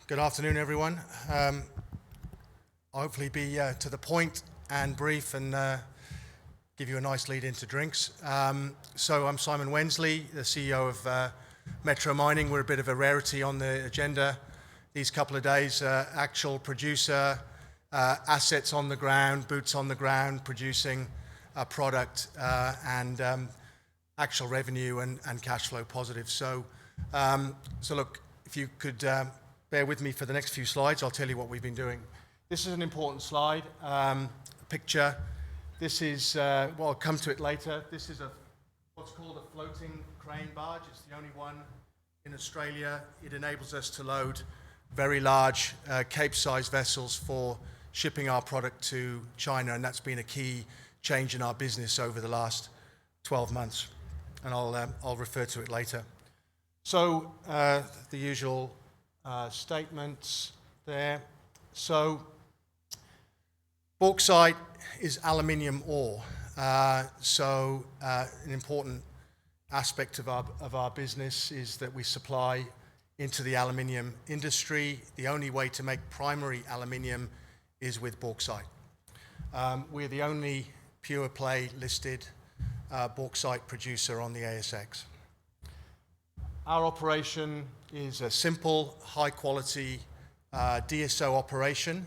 Good afternoon, everyone. I'll hopefully be to the point and brief and give you a nice lead into drinks. So I'm Simon Wensley, the CEO of Metro Mining. We're a bit of a rarity on the agenda these couple of days. Actual producer, assets on the ground, boots on the ground, producing a product and actual revenue and cash flow positive. So look, if you could bear with me for the next few slides, I'll tell you what we've been doing. This is an important slide, picture. This is, well, I'll come to it later. This is what's called a floating crane barge. It's the only one in Australia. It enables us to load very large Cape-sized vessels for shipping our product to China, and that's been a key change in our business over the last 12 months, and I'll refer to it later. So the usual statements there. So bauxite is aluminium ore. An important aspect of our business is that we supply into the aluminium industry. The only way to make primary aluminium is with bauxite. We're the only pure play listed bauxite producer on the ASX. Our operation is a simple, high-quality DSO operation.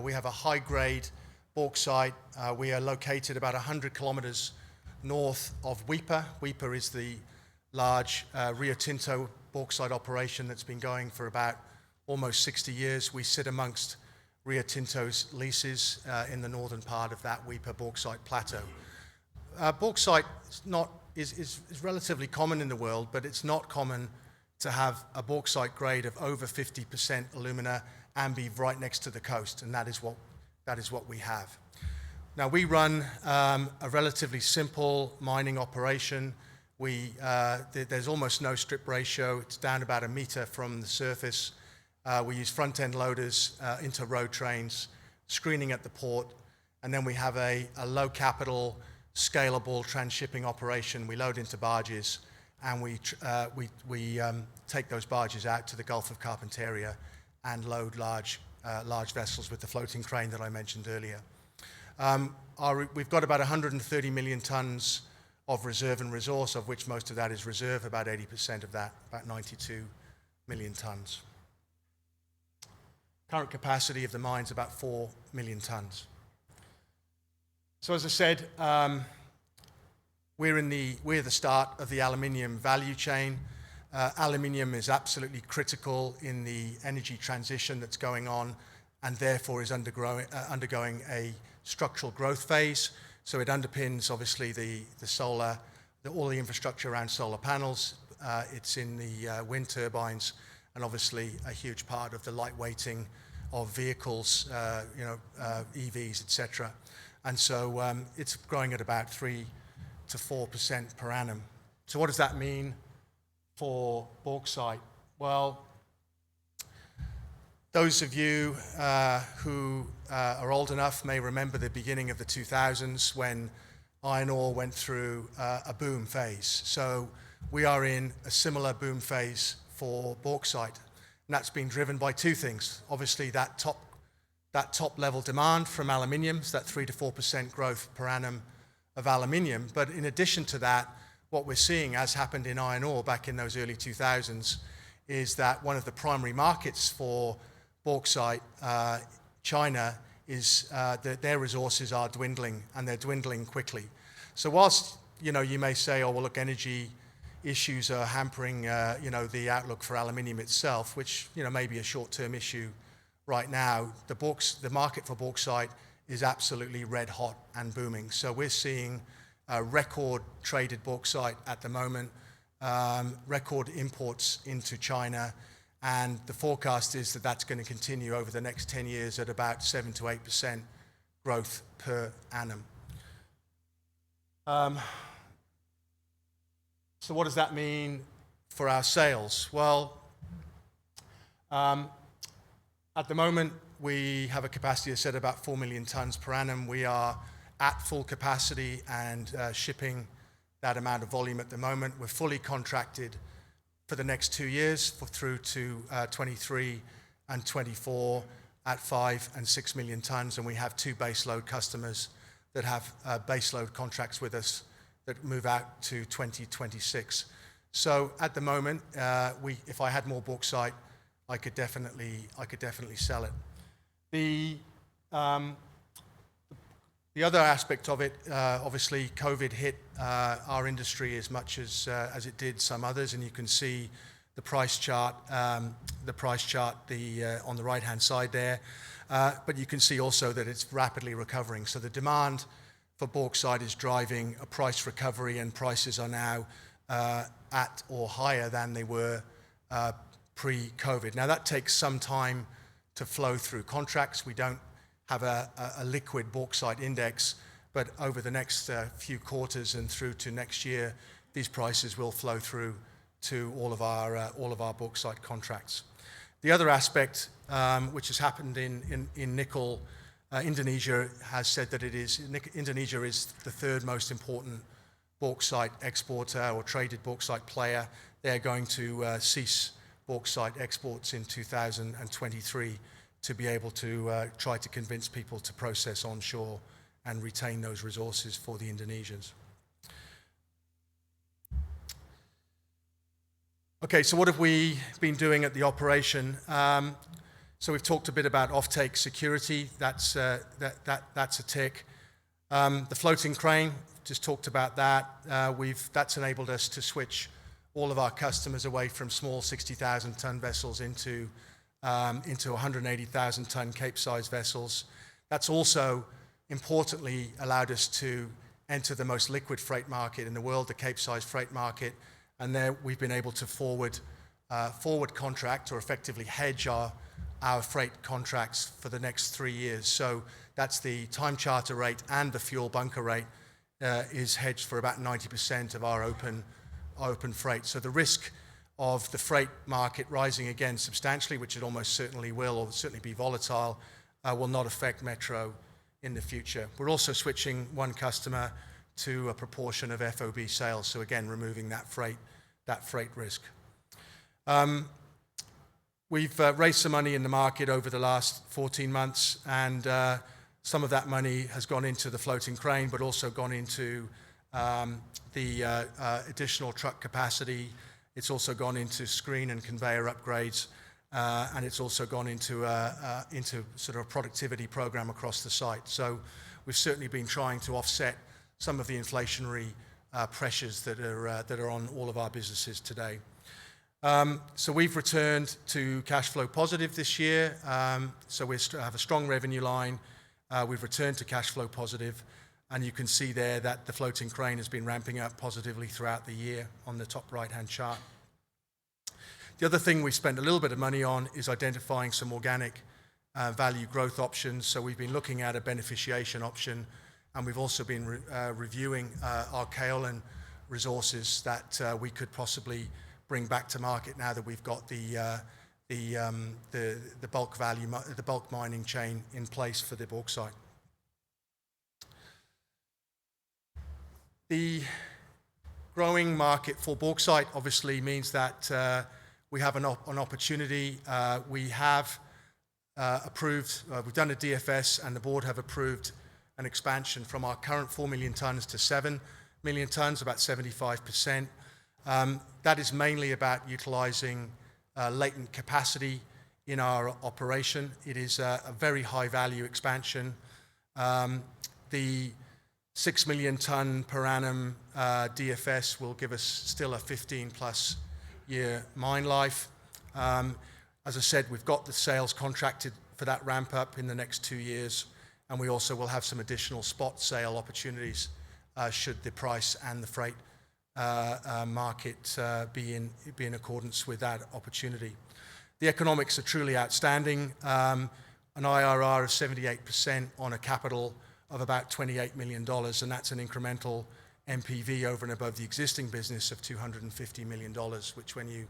We have a high-grade bauxite. We are located about 100 kilometers north of Weipa. Weipa is the large Rio Tinto bauxite operation that's been going for about almost 60 years. We sit amongst Rio Tinto's leases in the northern part of that Weipa bauxite plateau. Bauxite is relatively common in the world, but it's not common to have a bauxite grade of over 50% alumina and be right next to the coast, and that is what we have. Now, we run a relatively simple mining operation. There's almost no strip ratio. It's down about a meter from the surface. We use front-end loaders into road trains, screening at the port, and then we have a low capital, scalable transshipping operation. We load into barges, and we take those barges out to the Gulf of Carpentaria and load large vessels with the floating crane that I mentioned earlier. We've got about 130 million tons of reserve and resource, of which most of that is reserve, about 80% of that, about 92 million tons. Current capacity of the mine is about 4 million tons. So as I said, we're the start of the aluminium value chain. Aluminium is absolutely critical in the energy transition that's going on, and therefore is undergoing a structural growth phase. So it underpins obviously all the infrastructure around solar panels. It's in the wind turbines, and obviously a huge part of the lightweighting of vehicles, EVs, etc. And so it's growing at about 3 to 4% per annum. So what does that mean for bauxite? Well, those of you who are old enough may remember the beginning of the 2000s when iron ore went through a boom phase. So we are in a similar boom phase for bauxite. And that's been driven by two things. Obviously, that top level demand from aluminium, so that 3 to 4% growth per annum of aluminium. But in addition to that, what we're seeing, as happened in iron ore back in those early 2000s, is that one of the primary markets for bauxite, China, is that their resources are dwindling, and they're dwindling quickly. So whilst you may say, oh well, look, energy issues are hampering the outlook for aluminium itself, which may be a short-term issue right now, the market for bauxite is absolutely red hot and booming. So we're seeing record traded bauxite at the moment, record imports into China, and the forecast is that that's going to continue over the next 10 years at about 7 to 8% growth per annum. So what does that mean for our sales? Well, at the moment, we have a capacity, as I said, about 4 million tons per annum. We are at full capacity and shipping that amount of volume at the moment. We're fully contracted for the next 2 years through to 23 and 24 at 5 and 6 million tons, and we have 2 baseload customers that have baseload contracts with us that move out to 2026. So at the moment, if I had more bauxite, I could definitely sell it. The other aspect of it, obviously, COVID hit our industry as much as it did some others, and you can see the price chart. On the right-hand side there, but you can see also that it's rapidly recovering. So the demand for bauxite is driving a price recovery, and prices are now at or higher than they were pre-COVID. Now that takes some time to flow through contracts. We don't have a liquid bauxite index, but over the next few quarters and through to next year, these prices will flow through to all of our bauxite contracts. The other aspect, which has happened in nickel, Indonesia has said that Indonesia is the 3rd most important bauxite exporter or traded bauxite player. They're going to cease bauxite exports in 2023 to be able to try to convince people to process onshore and retain those resources for the Indonesians. Okay, so what have we been doing at the operation? So we've talked a bit about offtake security. That's a tick. The floating crane, just talked about that. That's enabled us to switch all of our customers away from small 60,000-ton vessels into 180,000-ton Cape-size vessels. That's also importantly allowed us to enter the most liquid freight market in the world, the Cape-size freight market, and there we've been able to forward contract or effectively hedge our freight contracts for the next 3 years. So that's the time charter rate and the fuel bunker rate is hedged for about 90% of our open freight. So the risk of the freight market rising again substantially, which it almost certainly will, or certainly be volatile, will not affect Metro in the future. We're also switching one customer to a proportion of FOB sales, so again, removing that freight risk. We've raised some money in the market over the last 14 months, and some of that money has gone into the floating crane, but also gone into the additional truck capacity. It's also gone into screen and conveyor upgrades, and it's also gone into sort of a productivity program across the site. So we've certainly been trying to offset some of the inflationary pressures that are on all of our businesses today. So we've returned to cash flow positive this year. So we have a strong revenue line. We've returned to cash flow positive, and you can see there that the floating crane has been ramping up positively throughout the year on the top right-hand chart. The other thing we spent a little bit of money on is identifying some organic value growth options. So we've been looking at a beneficiation option, and we've also been reviewing our kaolin resources that we could possibly bring back to market now that we've got the bulk mining chain in place for the bauxite. The growing market for bauxite obviously means that we have an opportunity. We have approved, we've done a DFS, and the board have approved an expansion from our current 4 million tons to 7 million tons, about 75%. That is mainly about utilizing latent capacity in our operation. It is a very high value expansion. The 6 million ton per annum DFS will give us still a 15+ year mine life. As I said, we've got the sales contracted for that ramp up in the next 2 years, and we also will have some additional spot sale opportunities should the price and the freight market be in accordance with that opportunity. The economics are truly outstanding. An IRR of 78% on a capital of about $28 million, and that's an incremental NPV over and above the existing business of $250 million, which when you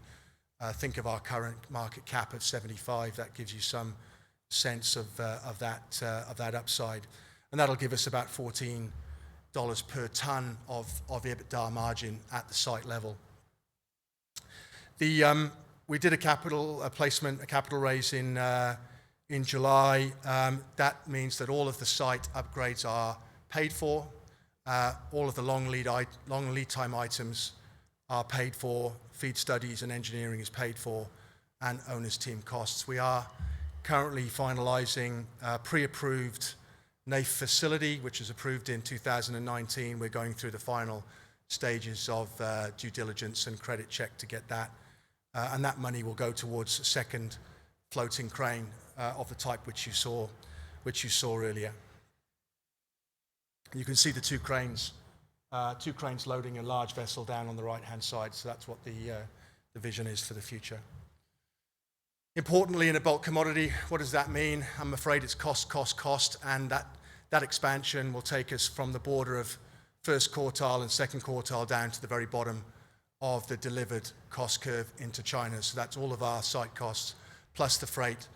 think of our current market cap of 75, that gives you some sense of that upside. And that'll give us about $14 per ton of EBITDA margin at the site level. We did a capital raise in July. That means that all of the site upgrades are paid for. All of the long lead time items are paid for. Feed studies and engineering is paid for, and owners team costs. We are currently finalizing a pre-approved NAIF facility, which was approved in 2019. We're going through the final stages of due diligence and credit check to get that. And that money will go towards a second floating crane of the type which you saw earlier. You can see the two cranes loading a large vessel down on the right-hand side. So that's what the vision is for the future. Importantly, in a bulk commodity, what does that mean? I'm afraid it's cost, and that expansion will take us from the border of first quartile and second quartile down to the very bottom of the delivered cost curve into China. So that's all of our site costs plus the freight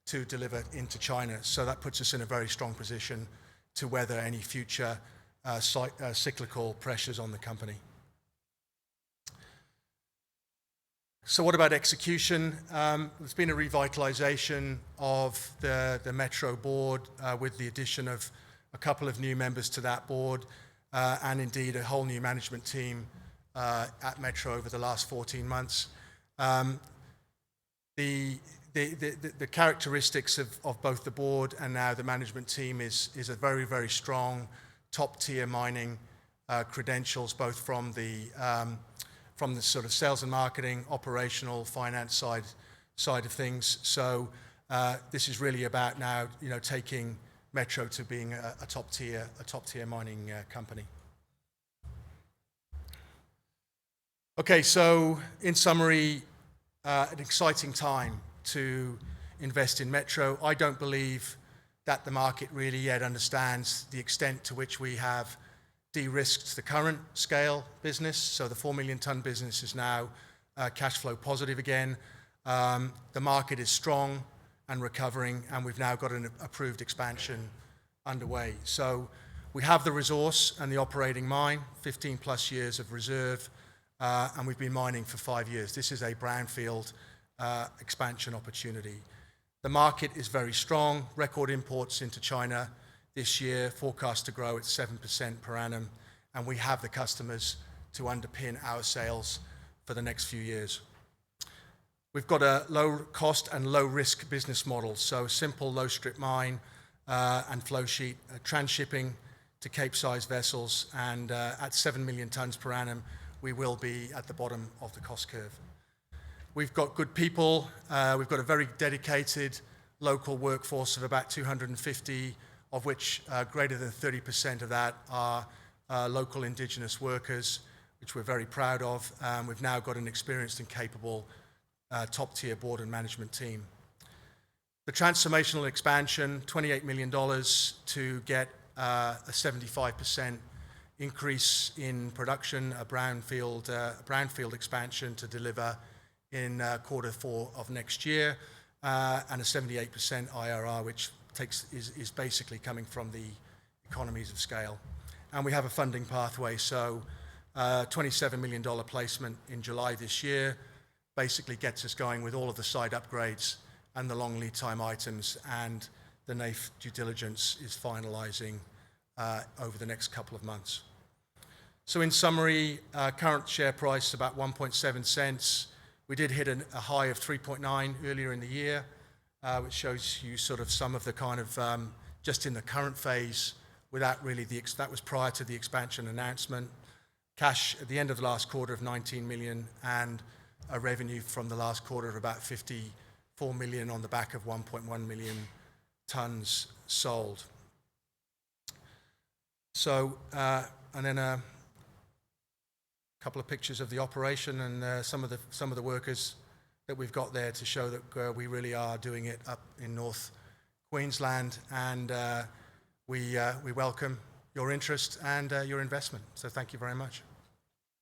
to deliver into China. So that puts us in a very strong position to weather any future cyclical pressures on the company. So what about execution? There's been a revitalization of the Metro board with the addition of a couple of new members to that board and indeed a whole new management team at Metro over the last 14 months. The characteristics of both the board and now the management team is a very, very strong top-tier mining credentials, both from the sort of sales and marketing, operational, finance side of things. So this is really about now, taking Metro to being a top-tier mining company. Okay, so in summary, an exciting time to invest in Metro. I don't believe that the market really yet understands the extent to which we have de-risked the current scale business. So the 4 million ton business is now cash flow positive again. The market is strong and recovering, and we've now got an approved expansion underway. So we have the resource and the operating mine, 15 plus years of reserve, and we've been mining for 5 years. This is a brownfield expansion opportunity. The market is very strong. Record imports into China this year, forecast to grow at 7% per annum, and we have the customers to underpin our sales for the next few years. We've got a low cost and low risk business model, so simple low strip mine and flow sheet, transshipping to Cape-size vessels, and at 7 million tons per annum, we will be at the bottom of the cost curve. We've got good people. We've got a very dedicated local workforce of about 250, of which greater than 30% of that are local indigenous workers, which we're very proud of. We've now got an experienced and capable top-tier board and management team. The transformational expansion, $28 million to get a 75% increase in production, a brownfield expansion to deliver in Q4 of next year, and a 78% IRR, which is basically coming from the economies of scale. And we have a funding pathway, so $27 million placement in July this year basically gets us going with all of the site upgrades and the long lead time items, and the NAIF due diligence is finalizing over the next couple of months. So in summary, current share price about 1.7 cents. We did hit a high of 3.9 earlier in the year, which shows you sort of some of the kind of, just in the current phase, without really that was prior to the expansion announcement. Cash at the end of the last quarter of 19 million, and a revenue from the last quarter of about 54 million on the back of 1.1 million tons sold. So, and then a couple of pictures of the operation and some of the workers that we've got there to show that we really are doing it up in North Queensland, and we welcome your interest and your investment. So thank you very much.